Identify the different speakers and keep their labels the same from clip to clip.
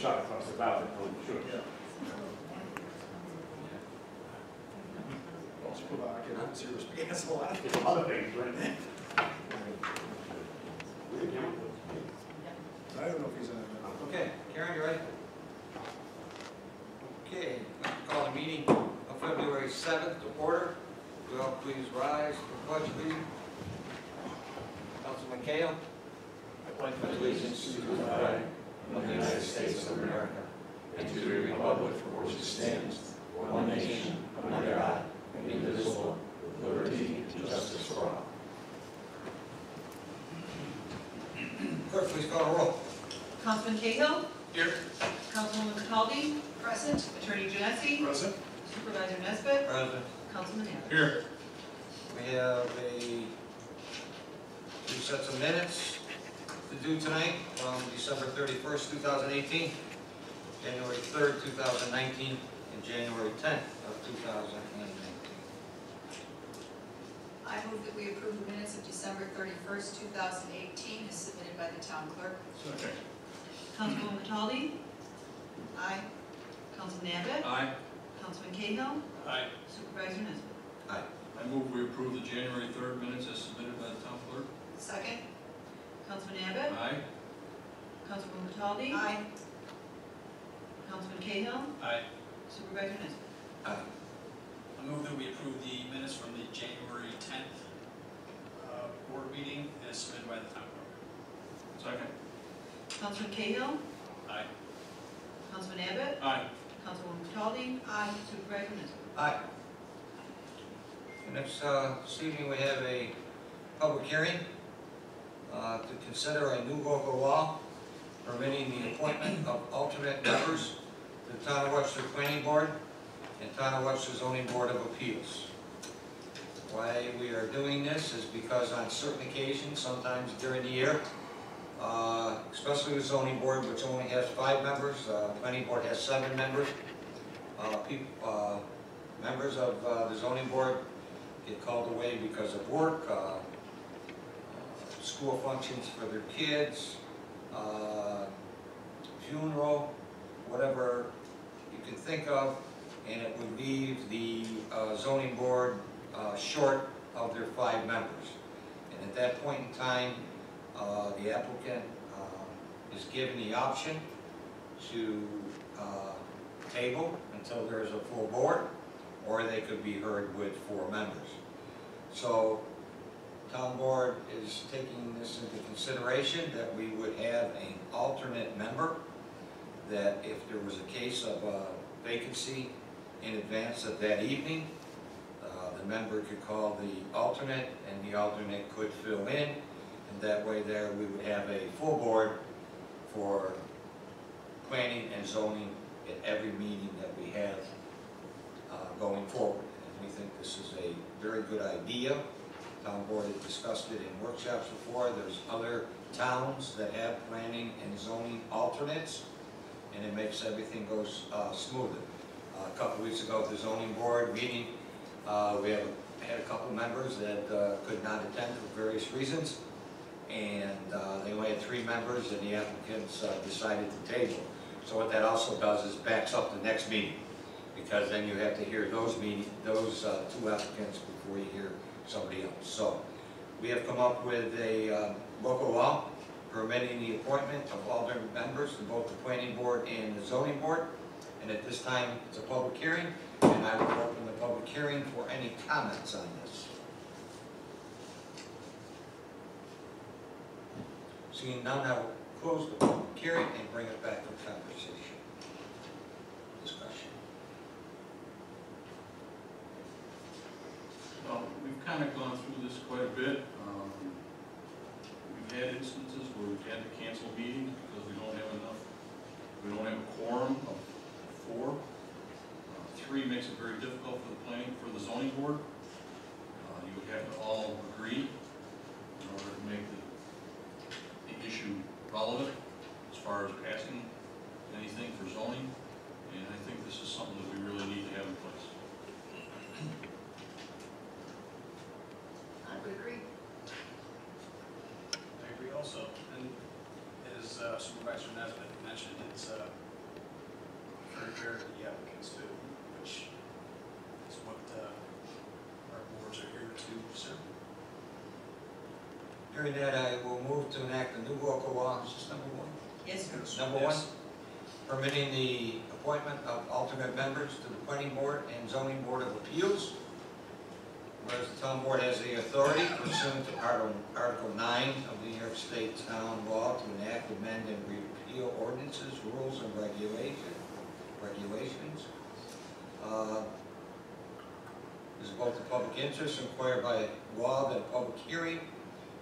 Speaker 1: shot across the bow, I'm sure.
Speaker 2: Yeah. Let's put on, get on serious, because a lot.
Speaker 1: There's other things, right?
Speaker 2: I don't know if he's in it.
Speaker 3: Okay, Karen, you ready? Okay, I'd like to call the meeting of February 7th to order. Will you all please rise for pledge, please? Councilman Cahill. I pledge allegiance to the flag of the United States of America and to the republic for which it stands, one nation, under God, indivisible, with liberty and justice for all. Clerk, please call the roll.
Speaker 4: Councilman Cahill.
Speaker 3: Here.
Speaker 4: Councilwoman Cataldi. Present. Attorney Genesi.
Speaker 2: Present.
Speaker 4: Supervisor Nesbitt.
Speaker 3: Present.
Speaker 4: Councilman Abbott.
Speaker 3: Here. We have two sets of minutes to do tonight from December 31st, 2018, January 3rd, 2019, and January 10th of 2019.
Speaker 5: I move that we approve the minutes of December 31st, 2018 as submitted by the town clerk.
Speaker 2: Second.
Speaker 4: Councilwoman Cataldi. Aye. Councilman Abbott.
Speaker 6: Aye.
Speaker 4: Councilman Cahill.
Speaker 6: Aye.
Speaker 4: Supervisor Nesbitt.
Speaker 3: Aye.
Speaker 6: I move we approve the January 3rd minutes as submitted by the town clerk.
Speaker 5: Second.
Speaker 4: Councilman Abbott.
Speaker 6: Aye.
Speaker 4: Councilwoman Cataldi.
Speaker 5: Aye.
Speaker 4: Councilman Cahill.
Speaker 6: Aye.
Speaker 4: Supervisor Nesbitt.
Speaker 3: Aye.
Speaker 7: I move that we approve the minutes from the January 10th board meeting as submitted by the town clerk.
Speaker 6: Second.
Speaker 4: Councilman Cahill.
Speaker 7: Aye.
Speaker 4: Councilman Abbott.
Speaker 6: Aye.
Speaker 4: Councilwoman Cataldi. Aye. Supervisor Nesbitt.
Speaker 3: Aye. Next, this evening we have a public hearing to consider a new local law permitting the appointment of alternate members to the Town of Webster Planning Board and Town of Webster Zoning Board of Appeals. Why we are doing this is because on certain occasions, sometimes during the year, especially the Zoning Board, which only has 5 members, Planning Board has 7 members, members of the Zoning Board get called away because of work, school functions for their kids, funeral, whatever you can think of, and it would leave the zoning board short of their 5 members. And at that point in time, the applicant is given the option to table until there's a full board, or they could be heard with 4 members. So, town board is taking this into consideration that we would have an alternate member, that if there was a case of a vacancy in advance of that evening, the member could call the alternate and the alternate could fill in, and that way there we would have a full board for planning and zoning at every meeting that we have going forward. And we think this is a very good idea. Town board has discussed it in workshops before. There's other towns that have planning and zoning alternates, and it makes everything go smoother. A couple weeks ago at the zoning board meeting, we had a couple members that could not attend for various reasons, and they only had 3 members, and the applicants decided to table. So what that also does is backs up the next meeting, because then you have to hear those 2 applicants before you hear somebody else. So we have come up with a local law permitting the appointment of alternate members to both the planning board and the zoning board. And at this time, it's a public hearing, and I will open the public hearing for any comments on this. Seeing none, I will close the public hearing and bring it back to conversation. Discussion.
Speaker 6: Well, we've kind of gone through this quite a bit. We've had instances where we've had to cancel meetings because we don't have enough. We don't have a quorum of 4. 3 makes it very difficult for the zoning board. You would have to all agree in order to make the issue relevant as far as passing anything for zoning. And I think this is something that we really need to have in place.
Speaker 5: I would agree.
Speaker 7: I agree also. And as Supervisor Nesbitt mentioned, it's
Speaker 3: Hearing that, I will move to enact a new local law, is this number one?
Speaker 4: Yes, sir.
Speaker 3: Number one, permitting the appointment of alternate members to the planning board and zoning board of appeals. Whereas the town board has the authority pursuant to Article 9 of the New York State Town Law to enact, amend, and repeal ordinances, rules, and regulations. Is both the public interest required by law that a public hearing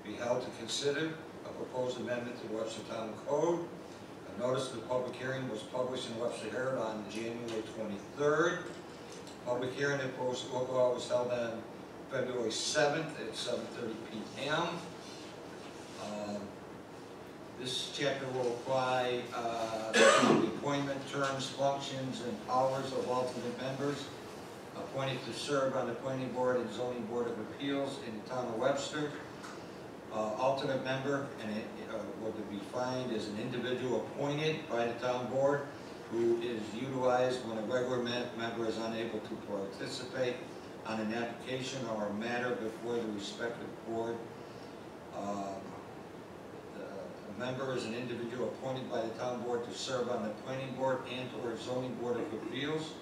Speaker 3: be held to consider a proposed amendment to the Webster Town Code. A notice of the public hearing was published in Webster Herald on January 23rd. Public hearing of proposed local law was held on February 7th at 7:30 p.m. This chapter will apply to the appointment, terms, functions, and hours of alternate members appointed to serve on the Planning Board and Zoning Board of Appeals in the town of Webster. Alternate member, and it will be defined as an individual appointed by the town board who is utilized when a regular member is unable to participate on an application or a matter before the respective board. The member is an individual appointed by the town board to serve on the planning board and or zoning board of appeals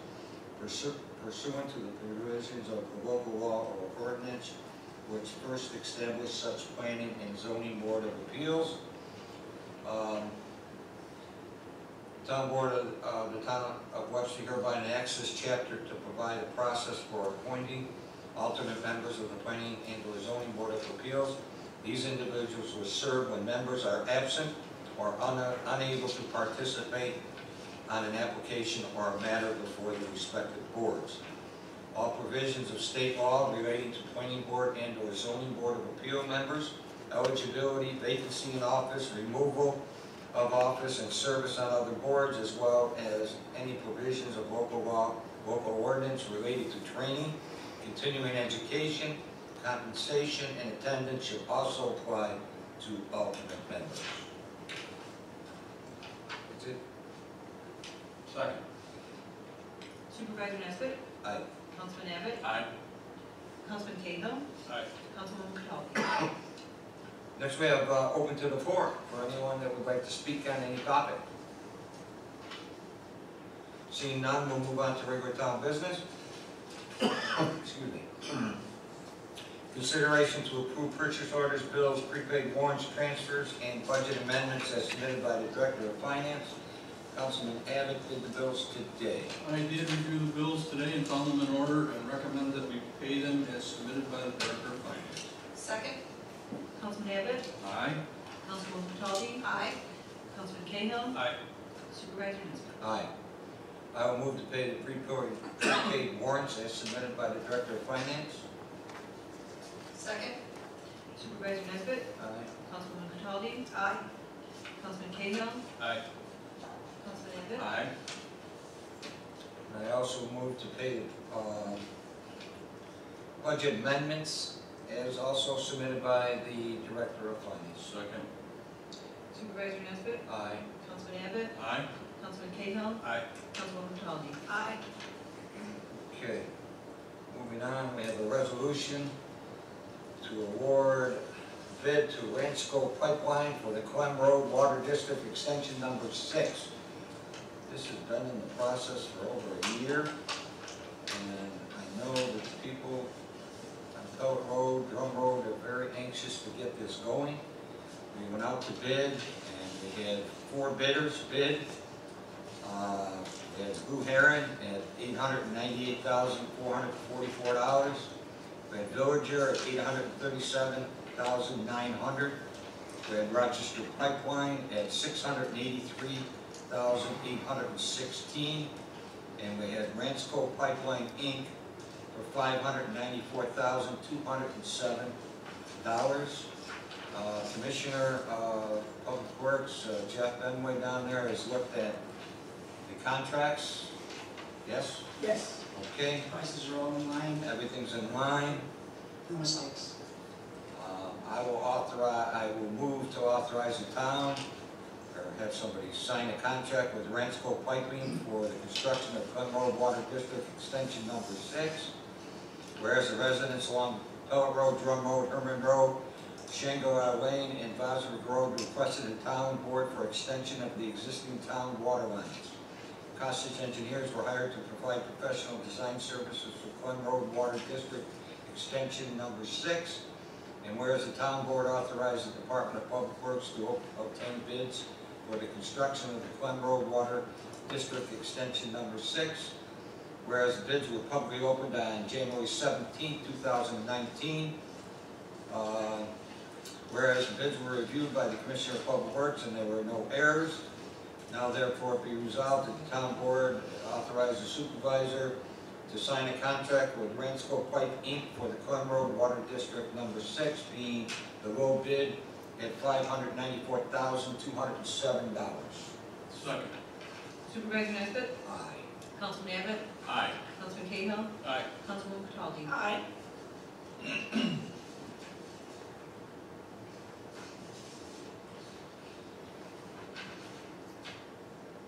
Speaker 3: pursuant to the provisions of the local law or ordinance which first established such planning and zoning board of appeals. Town board of the town of Webster hereby enacts this chapter to provide a process for appointing alternate members of the planning and or zoning board of appeals. These individuals will serve when members are absent or unable to participate on an application or a matter before the respective boards. All provisions of state law relating to planning board and or zoning board of appeal members, eligibility, vacancy in office, removal of office, and service on other boards, as well as any provisions of local law, local ordinance related to training, continuing education, compensation, and attendance should also apply to alternate members. That's it.
Speaker 6: Second.
Speaker 4: Supervisor Nesbitt?
Speaker 3: Aye.
Speaker 4: Councilman Abbott?
Speaker 6: Aye.
Speaker 4: Councilman Cahill?
Speaker 7: Aye.
Speaker 4: Councilwoman Catali?
Speaker 3: Next we have open to the floor for anyone that would like to speak on any topic. Seeing none, we'll move on to regular town business. Excuse me. Consideration to approve purchase orders, bills, prepaid warrants, transfers, and budget amendments as submitted by the Director of Finance. Councilman Abbott did the bills today.
Speaker 6: I did review the bills today and found them in order and recommend that we pay them as submitted by the Director of Finance.
Speaker 5: Second?
Speaker 4: Councilman Abbott?
Speaker 6: Aye.
Speaker 4: Councilwoman Catali?
Speaker 5: Aye.
Speaker 4: Councilman Cahill?
Speaker 7: Aye.
Speaker 4: Supervisor Nesbitt?
Speaker 3: Aye. I will move to pay the prepaid warrants as submitted by the Director of Finance.
Speaker 5: Second?
Speaker 4: Supervisor Nesbitt?
Speaker 3: Aye.
Speaker 4: Councilwoman Catali?
Speaker 5: Aye.
Speaker 4: Councilman Cahill?
Speaker 7: Aye.
Speaker 4: Councilman Abbott?
Speaker 6: Aye.
Speaker 3: And I also move to pay the budget amendments as also submitted by the Director of Finance.
Speaker 6: Second.
Speaker 4: Supervisor Nesbitt?
Speaker 3: Aye.
Speaker 4: Councilman Abbott?
Speaker 6: Aye.
Speaker 4: Councilman Cahill?
Speaker 7: Aye.
Speaker 4: Councilwoman Catali?
Speaker 5: Aye.
Speaker 3: Okay. Moving on, we have a resolution to award bid to Ransco Pipeline for the Clem Road Water District Extension Number 6. This has been in the process for over a year, and I know that the people on Pellet Road, Drum Road are very anxious to get this going. We went out to bid, and we had 4 bidders bid. We had Blue Heron at $898,444. We had Villager at $837,900. We had Rochester Pipeline at $683,816. And we had Ransco Pipeline, Inc. for $594,207. Commissioner of Public Works, Jeff Benway down there, has looked at the contracts. Yes?
Speaker 2: Yes,
Speaker 3: Okay.
Speaker 2: prices are all in line,
Speaker 3: Everything's in line.
Speaker 2: no mistakes.
Speaker 3: I will move to authorize the town, or have somebody sign a contract with Ransco Piping for the construction of Clem Road Water District Extension Number 6. Whereas the residents along Pellet Road, Drum Road, Herman Road, Shangri-La Lane and Bosworth Road requested a town board for extension of the existing town water lines. Costage engineers were hired to provide professional design services for Glen Road Water District Extension number 6. And whereas the town board authorized the Department of Public Works to obtain bids for the construction of the Glen Road Water District Extension number 6. Whereas the bids were publicly opened on January 17, 2019. Whereas the bids were reviewed by the Commissioner of Public Works and there were no errors. Now therefore be resolved that the town board authorize the supervisor to sign a contract with Ransco Pipe Inc. for the Glen Road Water District number 6, being the low bid at $594,207.
Speaker 6: Second.
Speaker 4: Supervisor Nesbit?
Speaker 3: Aye.
Speaker 4: Councilman Abbott?
Speaker 6: Aye.
Speaker 4: Councilman Cahill?
Speaker 7: Aye.
Speaker 4: Councilwoman Cataldi?
Speaker 2: Aye.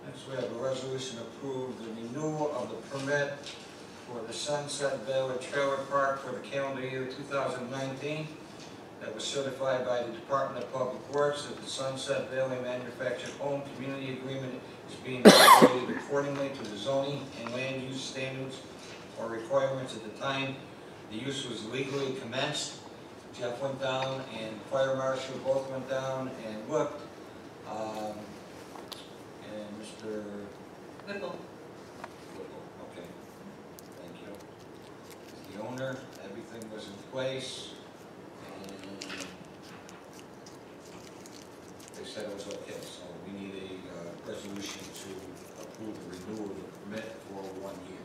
Speaker 3: Next, we have a resolution to approve the renewal of the permit for the Sunset Valley Trailer Park for the calendar year 2019. That was certified by the Department of Public Works that the Sunset Valley Manufactured Home Community Agreement is being operated accordingly to the zoning and land use standards or requirements at the time the use was legally commenced. Jeff went down and Fire Marshal both went down and looked. And Mr.
Speaker 4: Whipple?
Speaker 3: Okay, thank you. The owner, everything was in place, and they said it was okay, so we need a resolution to approve the renewal of the permit for 1 year.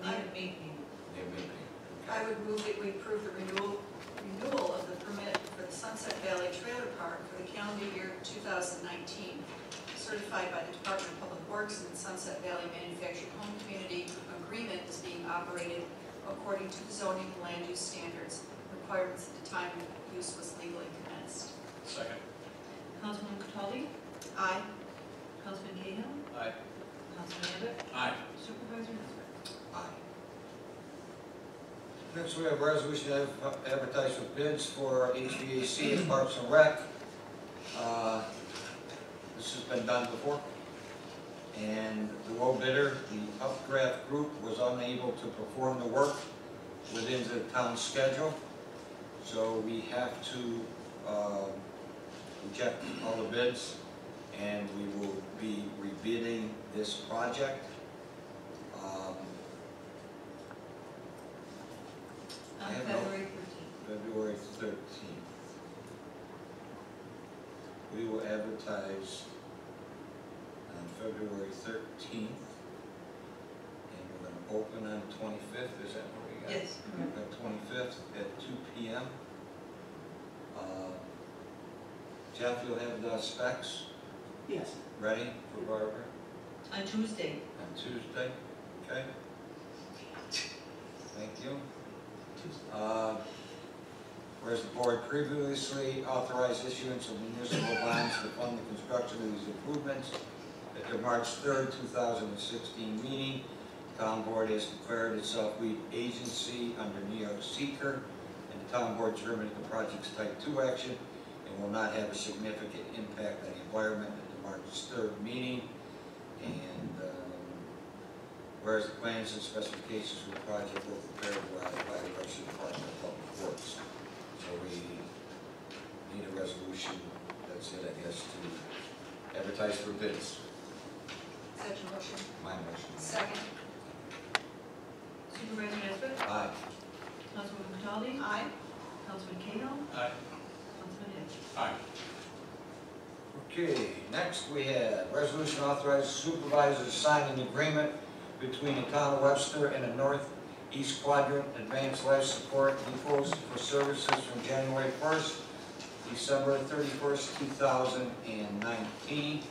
Speaker 3: They may be.
Speaker 5: I would move that we approve the renewal of the permit for the Sunset Valley Trailer Park for the calendar year 2019, certified by the Department of Public Works and the Sunset Valley Manufactured Home Community Agreement is being operated according to the zoning and land use standards requirements at the time use was legally commenced.
Speaker 7: Second.
Speaker 4: Councilwoman Cataldi?
Speaker 5: Aye.
Speaker 4: Councilman Cahill?
Speaker 7: Aye.
Speaker 4: Councilman Abbott?
Speaker 6: Aye.
Speaker 4: Supervisor Nesbit?
Speaker 3: Aye. Next, we have a resolution to advertise for bids for HVAC at Parks and Rec. This has been done before. And the low bidder, the Updraft Group, was unable to perform the work within the town schedule. So we have to reject all the bids, and we will be rebidding this project. I
Speaker 4: On
Speaker 3: have no-
Speaker 4: February 13th.
Speaker 3: February 13th. We will advertise on February 13th, and we're going to open on the 25th, is that what we got?
Speaker 4: Yes.
Speaker 3: The 25th at 2 p.m. Jeff, you'll have the specs
Speaker 2: Yes.
Speaker 3: ready for Barbara
Speaker 4: On Tuesday.
Speaker 3: on Tuesday, okay? Thank you. Whereas the board previously authorized issuance of municipal bonds to fund the construction of these improvements, at their March 3rd, 2016 meeting, the town board has declared itself lead agency under New York Seeker, and the town board determined the project's type 2 action and will not have a significant impact on the environment at the March 3rd meeting. And whereas the plans and specifications for the project were prepared by the Webster Department of Public Works. So we need a resolution, that's it, I guess, to advertise for bids.
Speaker 5: Is that your motion?
Speaker 3: My motion.
Speaker 5: Second.
Speaker 4: Supervisor Nesbit?
Speaker 3: Aye.
Speaker 4: Councilwoman Cataldi?
Speaker 5: Aye.
Speaker 4: Councilman Cahill?
Speaker 7: Aye.
Speaker 4: Councilman Abbott?
Speaker 6: Aye.
Speaker 3: Okay, next we have resolution authorizing supervisor to sign an agreement between the town of Webster and the Northeast Quadrant Advanced Life Support Depots for services from January 1st, December 31st, 2019.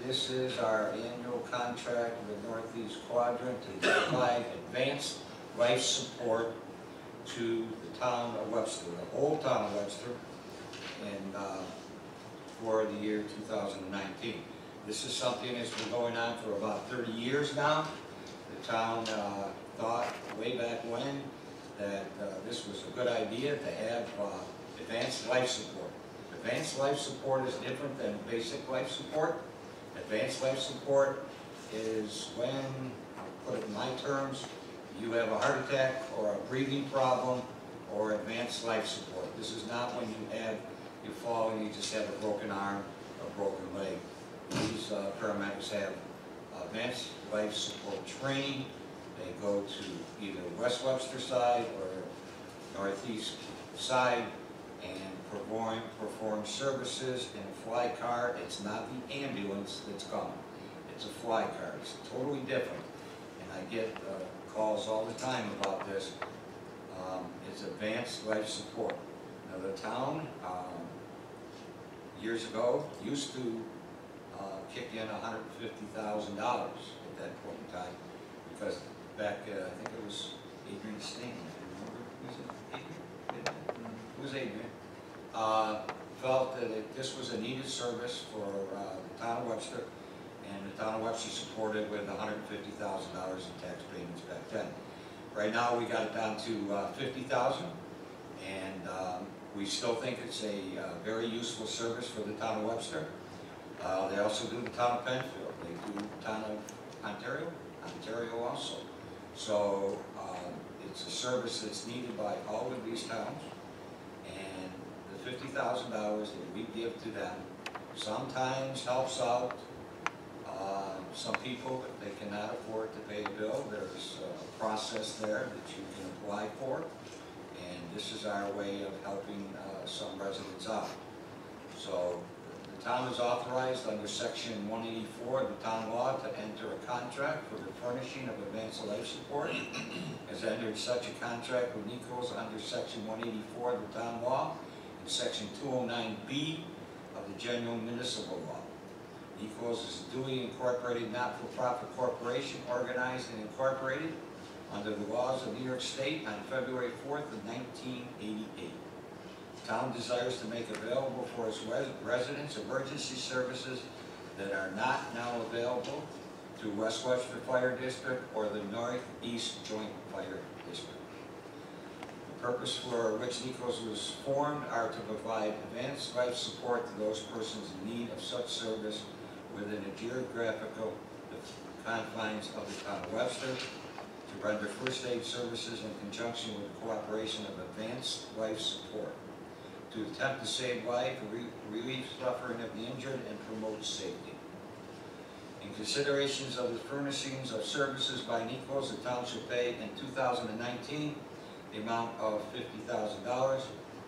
Speaker 3: This is our annual contract with Northeast Quadrant to provide advanced life support to the town of Webster, the whole town of Webster, and for the year 2019. This is something that's been going on for about 30 years now. The town thought way back when that this was a good idea to have Advanced life support. Advanced life support is different than basic life support. Advanced life support is when, I'll put it in my terms, you have a heart attack or a breathing problem or advanced life support. This is not when you fall and you just have a broken arm or broken leg. These paramedics have advanced life support training. They go to either West Webster side or Northeast side and perform services in a fly car. It's not the ambulance that's coming. It's a fly car. It's totally different. And I get calls all the time about this. It's advanced life support. Now the town, years ago, used to kick in $150,000 at that point in time, because back, I think it was Adrian Steen, was it Adrian? It was Adrian. Felt that this was a needed service for the town of Webster, and the town of Webster supported with $150,000 in tax payments back then. Right now, we got it down to $50,000, and we still think it's a very useful service for the town of Webster. They also do the town of Penfield. They do the town of Ontario also. So it's a service that's needed by all of these towns, and the $50,000 that we give to them sometimes helps out some people. If they cannot afford to pay a bill, there's a process there that you can apply for, and this is our way of helping some residents out. So the town is authorized under Section 184 of the town law to enter a contract for the furnishing of advanced life support. Has entered such a contract with Nichols under Section 184 of the town law and Section 209B of the general municipal law. Nichols is a duly incorporated not-for-profit corporation organized and incorporated under the laws of New York State on February 4th of 1988. The town desires to make available for its residents emergency services that are not now available through West Webster Fire District or the Northeast Joint Fire District. The purpose for which Nichols was formed are to provide advanced life support to those persons in need of such service within the geographical confines of the town of Webster, to render first aid services in conjunction with the cooperation of advanced life support, to attempt to save life, relieve suffering of the injured, and promote safety. In considerations of the furnishings of services by Nichols, the town shall pay in 2019 the amount of $50,000.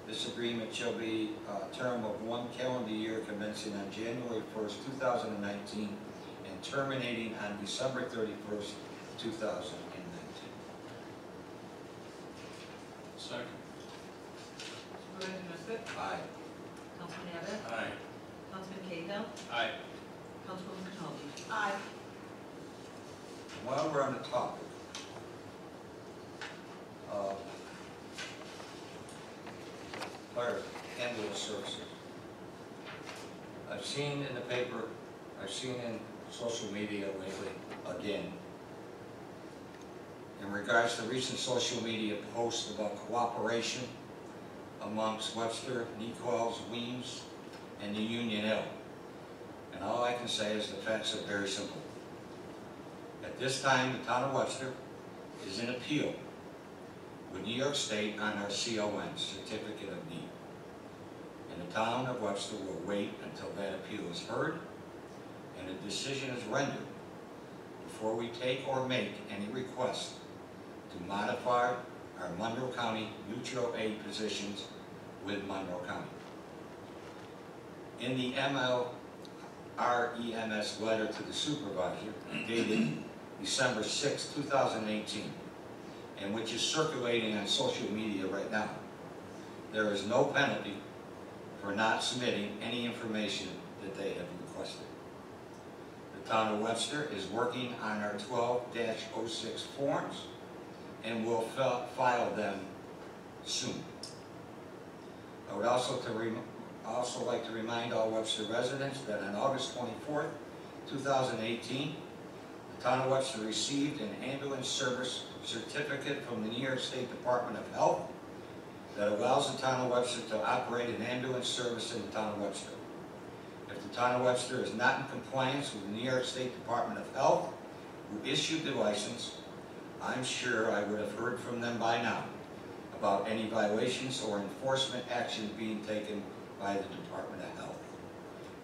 Speaker 3: This agreement shall be a term of 1 calendar year commencing on January 1st, 2019 and terminating on December 31st, 2019.
Speaker 7: Second.
Speaker 4: Supervisor Nisbet?
Speaker 3: Aye.
Speaker 4: Councilman Abbott?
Speaker 7: Aye.
Speaker 4: Councilman Cahill?
Speaker 7: Aye.
Speaker 4: Councilwoman Kirkowski?
Speaker 5: Aye.
Speaker 3: While we're on the topic of fire ambulance services, I've seen in the paper, I've seen in social media lately, again, in regards to recent social media posts about cooperation amongst Webster, Nichols, Weems, and the Union L. And all I can say is the facts are very simple. At this time, the town of Webster is in appeal with New York State on our CON, Certificate of Need. And the town of Webster will wait until that appeal is heard and a decision is rendered before we take or make any request to modify our Monroe County mutual aid positions with Monroe County. In the MLREMS letter to the supervisor dated December 6, 2018, and which is circulating on social media right now, there is no penalty for not submitting any information that they have requested. The town of Webster is working on our 12-06 forms and will file them soon. I would also like to remind all Webster residents that on August 24th, 2018, the town of Webster received an ambulance service certificate from the New York State Department of Health that allows the town of Webster to operate an ambulance service in the town of Webster. If the town of Webster is not in compliance with the New York State Department of Health, who issued the license, I'm sure I would have heard from them by now about any violations or enforcement action being taken by the Department of Health.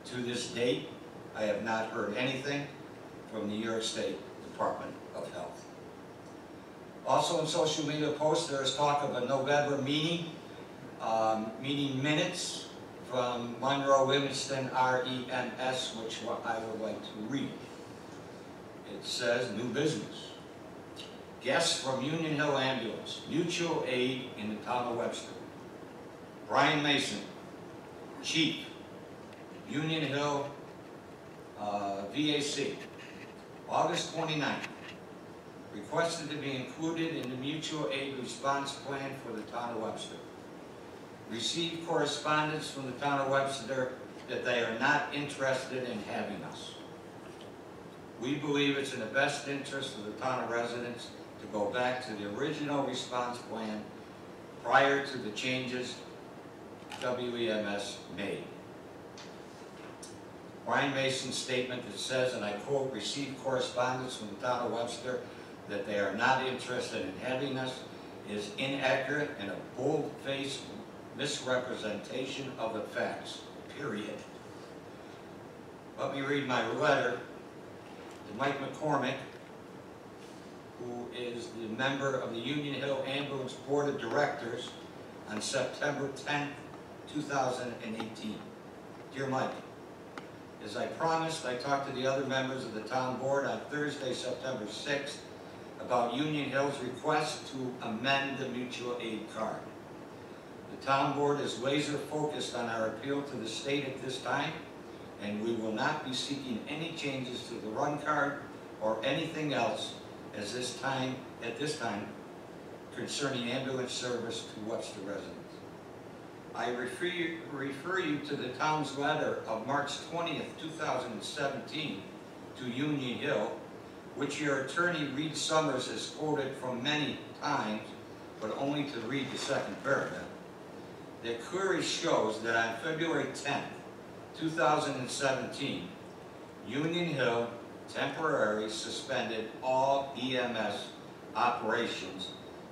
Speaker 3: To this date, I have not heard anything from the New York State Department of Health. Also in social media posts, there is talk of a November meeting minutes from Monroe Livingston REMS, which I would like to read. It says, new business. Guests from Union Hill Ambulance, mutual aid in the town of Webster. Brian Mason, Chief, Union Hill VAC, August 29th. Requested to be included in the mutual aid response plan for the town of Webster. Received correspondence from the town of Webster that they are not interested in having us. We believe it's in the best interest of the town of residents to go back to the original response plan prior to the changes WEMS made. Brian Mason's statement that says, and I quote, received correspondence from the town of Webster that they are not interested in having us is inaccurate and a bold-faced misrepresentation of the facts, period. Let me read my letter to Mike McCormick, who is the member of the Union Hill Ambulance Board of Directors, on September 10th, 2018. Dear Mike, as I promised, I talked to the other members of the town board on Thursday, September 6th, about Union Hill's request to amend the mutual aid card. The town board is laser focused on our appeal to the state at this time, and we will not be seeking any changes to the run card or anything else at this time concerning ambulance service to Webster residents. I refer you to the town's letter of March 20th, 2017 to Union Hill, which your attorney Reed Summers has quoted from many times, but only to read the second paragraph. That clearly shows that on February 10th, 2017, Union Hill temporarily suspended all EMS operations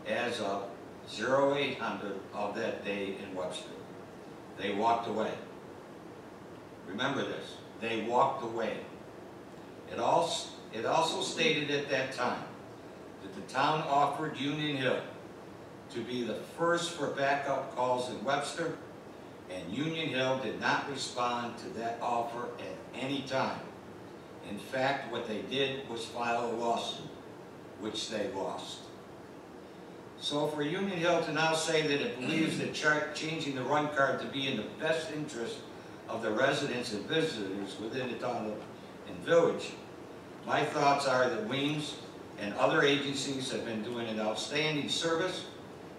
Speaker 3: as of 0800 of that day in Webster. They walked away. Remember this, they walked away. It also stated at that time that the town offered Union Hill to be the first for backup calls in Webster, and Union Hill did not respond to that offer at any time. In fact, what they did was file a lawsuit, which they lost. So for Union Hill to now say that it believes that changing the run card to be in the best interest of the residents and visitors within the town and village, my thoughts are that Weems and other agencies have been doing an outstanding service,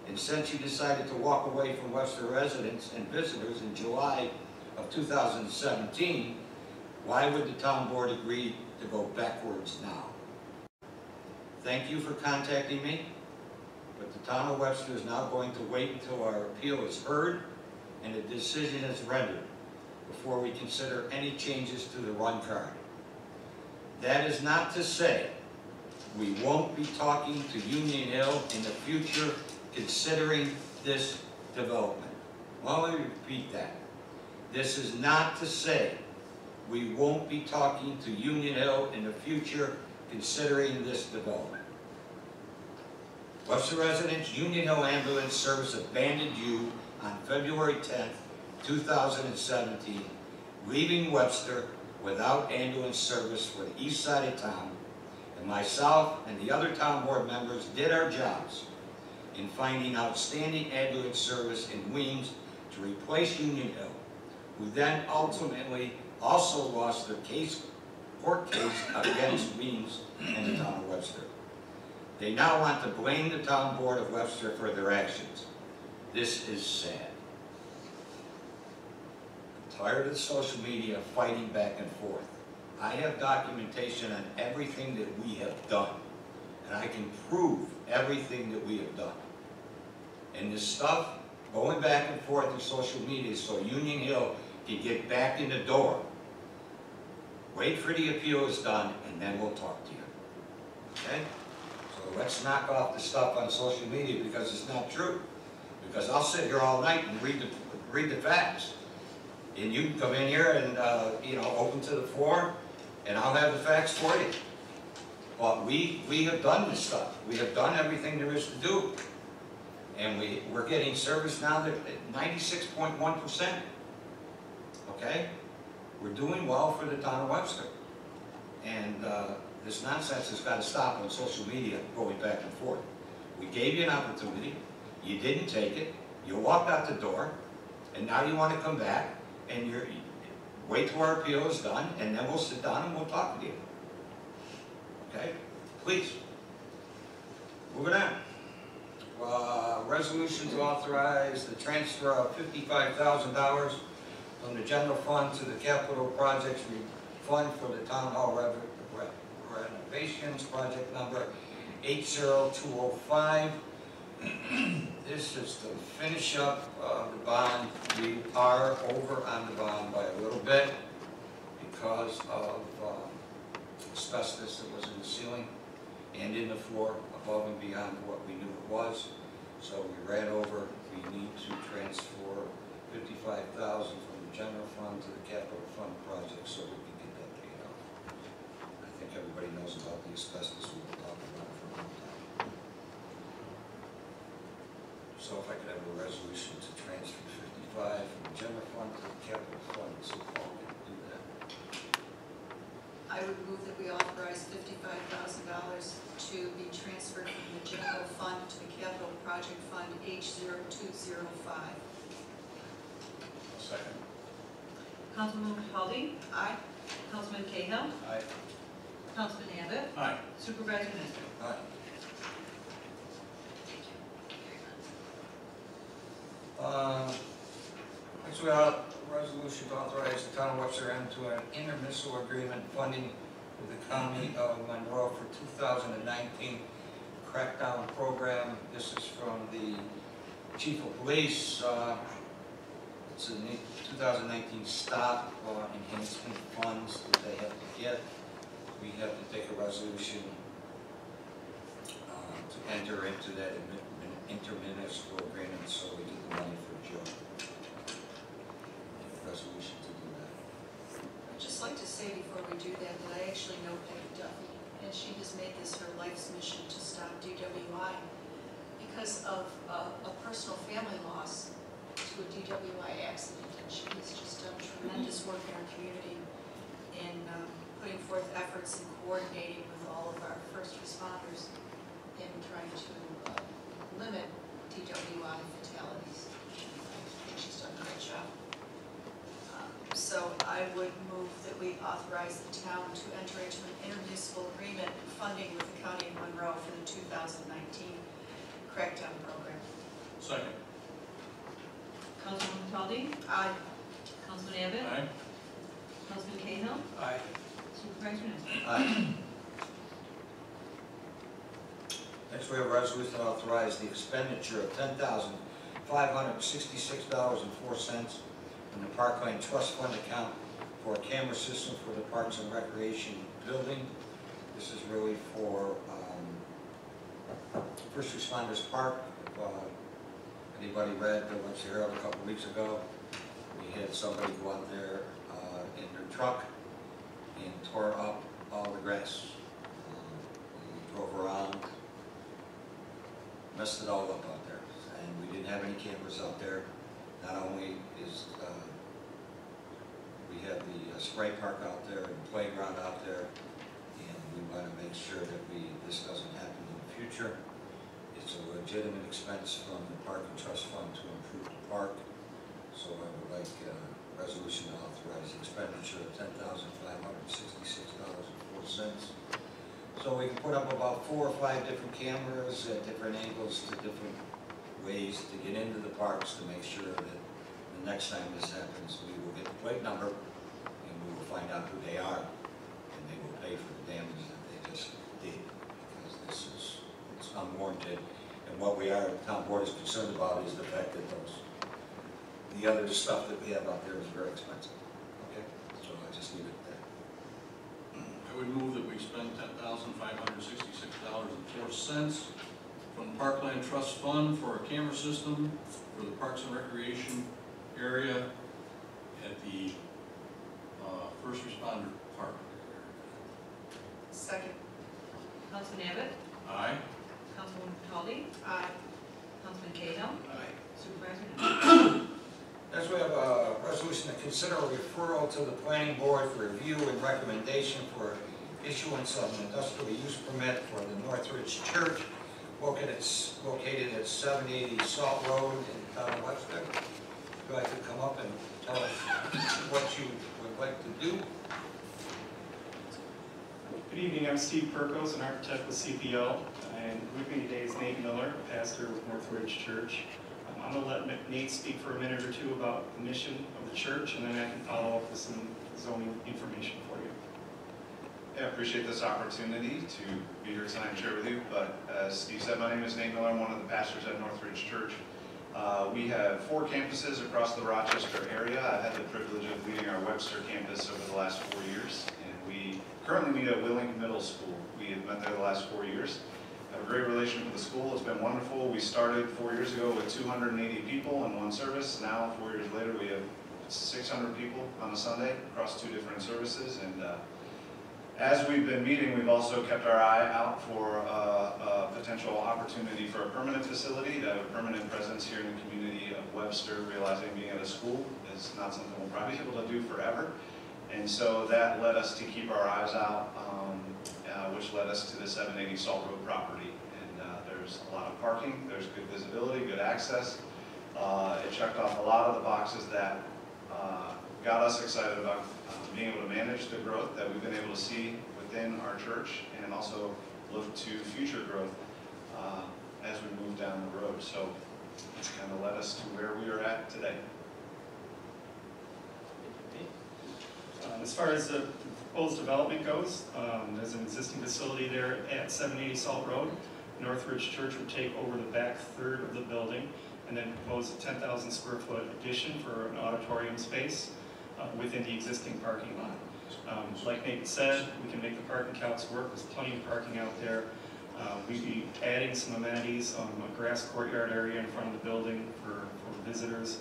Speaker 3: and since you decided to walk away from Webster residents and visitors in July of 2017, why would the town board agree to go backwards now? Thank you for contacting me, but the town of Webster is now going to wait until our appeal is heard and a decision is rendered before we consider any changes to the run card. That is not to say we won't be talking to Union Hill in the future considering this development. Well, let me repeat that. This is not to say we won't be talking to Union Hill in the future considering this development. Webster residents, Union Hill Ambulance Service abandoned you on February 10th, 2017, leaving Webster without ambulance service for the east side of town, and myself and the other town board members did our jobs in finding outstanding ambulance service in Weems to replace Union Hill, who then ultimately also lost their court case against Weems and the town of Webster. They now want to blame the town board of Webster for their actions. This is sad. I'm tired of social media fighting back and forth. I have documentation on everything that we have done, and I can prove everything that we have done. And this stuff going back and forth in social media so Union Hill can get back in the door. Wait for the appeals done, and then we'll talk to you. Okay? So let's knock off the stuff on social media because it's not true. Because I'll sit here all night and read the facts. And you can come in here and, open to the floor, and I'll have the facts for you. But we have done this stuff. We have done everything there is to do. And we're getting service now at 96.1%. Okay? We're doing well for the town of Webster. And this nonsense has got to stop on social media going back and forth. We gave you an opportunity. You didn't take it. You walked out the door. And now you want to come back and wait till our appeal is done, and then we'll sit down and we'll talk to you. Okay? Please. Moving on. Resolution to authorize the transfer of $55,000 from the general fund to the capital projects fund for the town hall renovations, project number 80205. This is to finish up the bond. We are over on the bond by a little bit because of asbestos that was in the ceiling and in the floor above and beyond what we knew it was. So we ran over. We need to transfer $55,000 from the general fund to the capital fund project so we can get that paid off. I think everybody knows about the asbestos. We've been talking about it for a long time. So if I could have a resolution to transfer 55 from the general fund to the capital fund, so Paul can do that.
Speaker 5: I would move that we authorize $55,000 to be transferred from the general fund to the capital project fund H0205.
Speaker 6: Second.
Speaker 4: Councilwoman Haldy,
Speaker 5: Aye.
Speaker 4: Councilman Cahill,
Speaker 6: Aye.
Speaker 4: Councilman Abbott,
Speaker 6: Aye.
Speaker 4: Supervisor Nestor.
Speaker 3: Aye. Next we have a resolution to authorize the town of Webster into an intermunicipal agreement funding with the county of Monroe for 2019 crackdown program. This is from the chief of police. It's a 2019 stop enhancement funds that they have to get. We have to take a resolution to enter into that intermunicipal agreement so we get the money for Joe. A resolution to do that.
Speaker 5: I'd just like to say before we do that I actually know Peggy Duffy, and she has made this her life's mission to stop DWI because of a personal family loss to a DWI accident, and she has just done tremendous work in our community in putting forth efforts and coordinating with all of our first responders in trying to limit DWI fatalities. I think she's done a great job. So I would move that we authorize the town to enter into an intermunicipal agreement funding with the county of Monroe for the 2019 crackdown program.
Speaker 6: Second.
Speaker 4: Councilwoman Haldy,
Speaker 5: Aye.
Speaker 4: Councilman Abbott,
Speaker 6: Aye.
Speaker 4: Councilman Cahill,
Speaker 7: Aye.
Speaker 4: Supervisor Nestor.
Speaker 3: Aye. Next, we have a resolution to authorize the expenditure of $10,566.04 from the Parkland Trust Fund account for a camera system for the Parks and Recreation Building. This is really for First Responders Park. If anybody read the Webster Herald a couple weeks ago, we had somebody go out there in their truck and tore up all the grass. We drove around, messed it all up out there, and we didn't have any cameras out there. Not only is we have the spray park out there and the playground out there, and we want to make sure that this doesn't happen in the future. It's a legitimate expense from the Park and Trust Fund to improve the park. So I would like a resolution to authorize the expenditure of $10,566.04. So we can put up about 4 or 5 different cameras at different angles to different ways to get into the parks to make sure that the next time this happens, we will get the plate number and we will find out who they are, and they will pay for the damage that they just did, because it's unwarranted. And And what we are, the town board is concerned about is the fact that the other stuff that we have out there is very expensive. Okay, so I just leave it there.
Speaker 6: I would move that we spend $10,566.04 from the Parkland Trust Fund for a camera system for the Parks and Recreation area at the first responder park.
Speaker 5: Second.
Speaker 4: Councilman Abbott?
Speaker 6: Aye.
Speaker 4: Councilwoman Caldwell?
Speaker 5: Aye.
Speaker 4: Councilman Cahill?
Speaker 7: Aye.
Speaker 4: Supervisor Nuss?
Speaker 3: Next, we have a resolution to consider a referral to the planning board for review and recommendation for issuance of an industrial use permit for the Northridge Church located at 780 Salt Road in town of Webster. If you'd like to come up and tell us what you would like to do.
Speaker 8: Good evening, I'm Steve Perkos, an architect with CPL, and with me today is Nate Miller, pastor with Northridge Church. I'm going to let Nate speak for a minute or two about the mission of the church, and then I can follow up with some zoning information for you.
Speaker 9: Yeah, I appreciate this opportunity to be here tonight and share with you, but as Steve said, my name is Nate Miller. I'm one of the pastors at Northridge Church. We have 4 campuses across the Rochester area. I've had the privilege of leading our Webster campus over the last 4 years, and we currently meet at Willing Middle School. We have met there the last 4 years. I have a great relationship with the school. It's been wonderful. We started 4 years ago with 280 people in one service. Now, 4 years later, we have 600 people on a Sunday across 2 different services. And as we've been meeting, we've also kept our eye out for a potential opportunity for a permanent facility, to have a permanent presence here in the community of Webster, realizing being at a school is not something we'll probably be able to do forever. And so that led us to keep our eyes out, which led us to the 780 Salt Road property. And there's a lot of parking, there's good visibility, good access. It checked off a lot of the boxes that got us excited about being able to manage the growth that we've been able to see within our church, and also look to future growth as we move down the road. So it's kind of led us to where we are at today.
Speaker 8: As far as the proposed development goes, there's an existing facility there at 780 Salt Road. Northridge Church would take over the back third of the building and then propose a 10,000 square foot addition for an auditorium space within the existing parking lot. Like Nate said, we can make the parking counts work. There's plenty of parking out there. We'd be adding some amenities on a grass courtyard area in front of the building for visitors.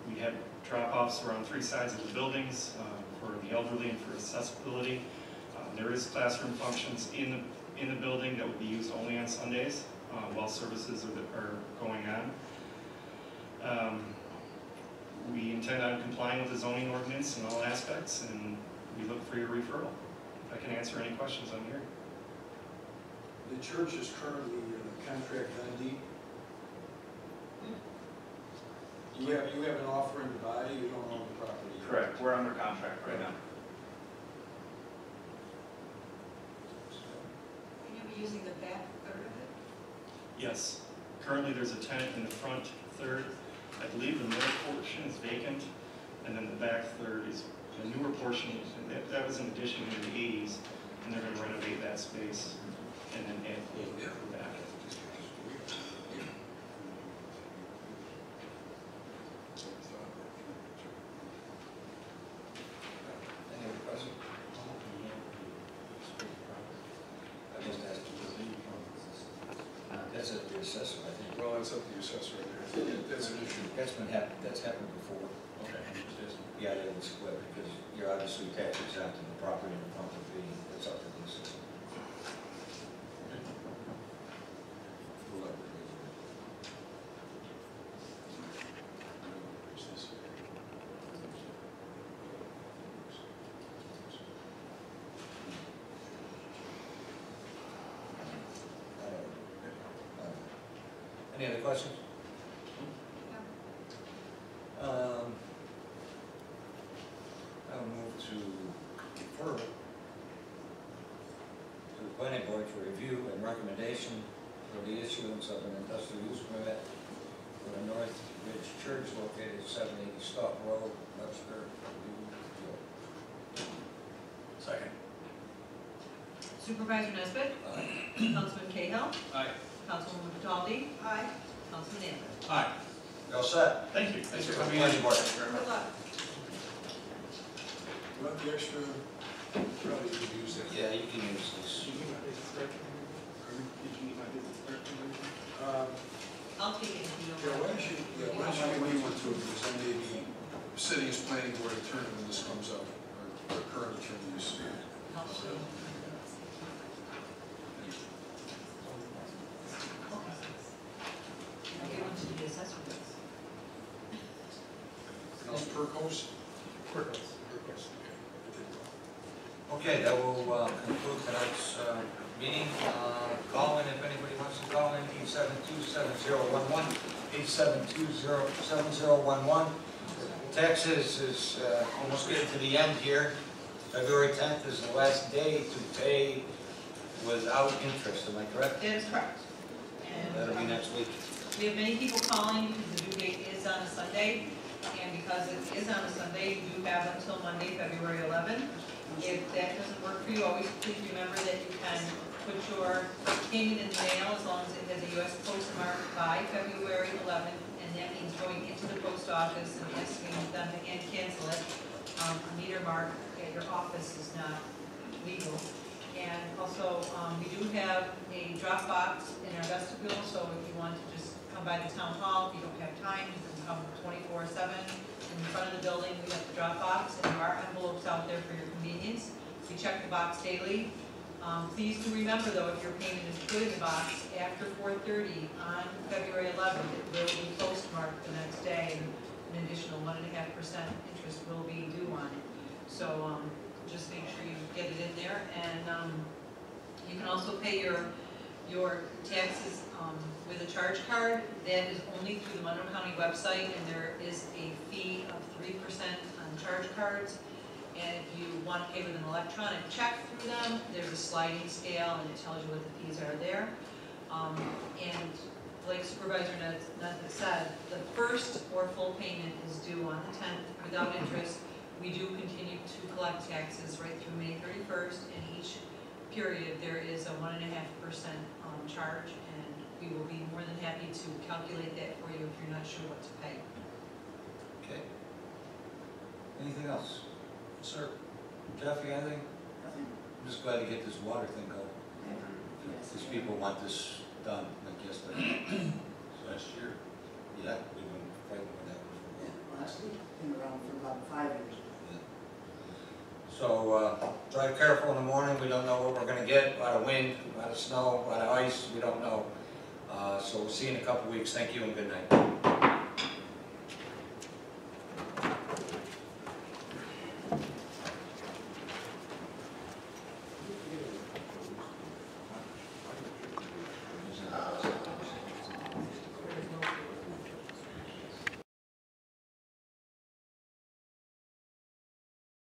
Speaker 8: We have drop-offs around 3 sides of the buildings for the elderly and for accessibility. There is classroom functions in the building that would be used only on Sundays while services are going on. We intend on complying with the zoning ordinance in all aspects, and we look for your referral. If I can answer any questions on here.
Speaker 10: The church is currently contract vendee. You have an offering to buy, you don't own the property.
Speaker 9: Correct. We're under contract right now.
Speaker 5: Will you be using the back third of it?
Speaker 8: Yes. Currently, there's a tenant in the front third. I believe the middle portion is vacant, and then the back third is the newer portion. That was an addition in the 80s, and they're going to renovate that space and then add the back.
Speaker 3: Any other questions? I just asked you. That's at the assessor, I think.
Speaker 10: Well, it's up to the assessor right there. That's an issue.
Speaker 3: That's happened before.
Speaker 6: Okay.
Speaker 3: Yeah, they would split, because you're obviously tax exempt in the property in front of the, it's up to the assessor. Any other questions? I'll move to refer to the planning board for review and recommendation for the issuance of an industrial use permit for the Northridge Church located at 780 Stock Road, Webster, New York.
Speaker 6: Second.
Speaker 4: Supervisor Nesbitt?
Speaker 3: Aye.
Speaker 4: Councilman Cahill?
Speaker 7: Aye.
Speaker 4: Councilwoman Cataldi?
Speaker 5: Aye.
Speaker 4: Councilman Danforth?
Speaker 7: Aye.
Speaker 3: You're all set.
Speaker 8: Thank you. Thanks for
Speaker 3: Thank
Speaker 8: coming
Speaker 3: you.
Speaker 8: in.
Speaker 3: Planning board.
Speaker 5: Good luck.
Speaker 10: You want the extra, probably you could use it.
Speaker 3: Yeah, you can use this.
Speaker 4: I'll take it if you
Speaker 10: Yeah,
Speaker 4: don't
Speaker 10: why
Speaker 4: want.
Speaker 10: don't you, why don't you leave one to it, because I may be sitting as planning board attorney when this comes up, or current attorneys.
Speaker 4: I'll give one to the assessor.
Speaker 10: And those Perkos?
Speaker 3: Okay, that will conclude tonight's meeting. Call in if anybody wants to call in, 872-7011, 872-7011. Taxes is almost getting to the end here. February 10th is the last day to pay without interest, am I correct?
Speaker 4: That is correct. And,
Speaker 3: That'll be next week.
Speaker 4: we have many people calling because the due date is on a Sunday, and because it is on a Sunday, you have until Monday, February 11th. If that doesn't work for you, always please remember that you can put your payment in the mail as long as it has a U.S. postmark by February 11th, and that means going into the post office and asking them to hand cancel it. A meter mark at your office is not legal. And also, we do have a drop box in our vestibule, so if you want to just come by the town hall, if you don't have time, you can come 24/7. In front of the building, we have the drop box, and there are envelopes out there for your convenience. We check the box daily. Please do remember, though, if your payment is put in the box after 4:30 on February 11th, it will be postmarked the next day, and an additional 1.5% interest will be due on it. So just make sure you get it in there, and you can also pay your taxes with a charge card. That is only through the Monroe County website, and there is a fee of 3% on charge cards. And if you want to pay with an electronic check through them, there's a sliding scale, and it tells you what the fees are there. And like Supervisor Nutt said, the first or full payment is due on the 10th without interest. We do continue to collect taxes right through May 31st, and each period there is a 1.5% charge, and we will be more than happy to calculate that for you if you're not sure what to pay.
Speaker 3: Okay. Anything else?
Speaker 10: Sir.
Speaker 3: Jeff, you got anything?
Speaker 2: Nothing.
Speaker 3: I'm just glad to get this water thing going. These people want this done, like yesterday.
Speaker 10: Last year.
Speaker 3: Yeah, we've been fighting with that
Speaker 2: Yeah,
Speaker 3: before.
Speaker 2: last week, been around for about 5 years.
Speaker 3: So, drive careful in the morning, we don't know what we're gonna get, a lot of wind, a lot of snow, a lot of ice, we don't know. So we'll see you in a couple weeks, thank you and good night.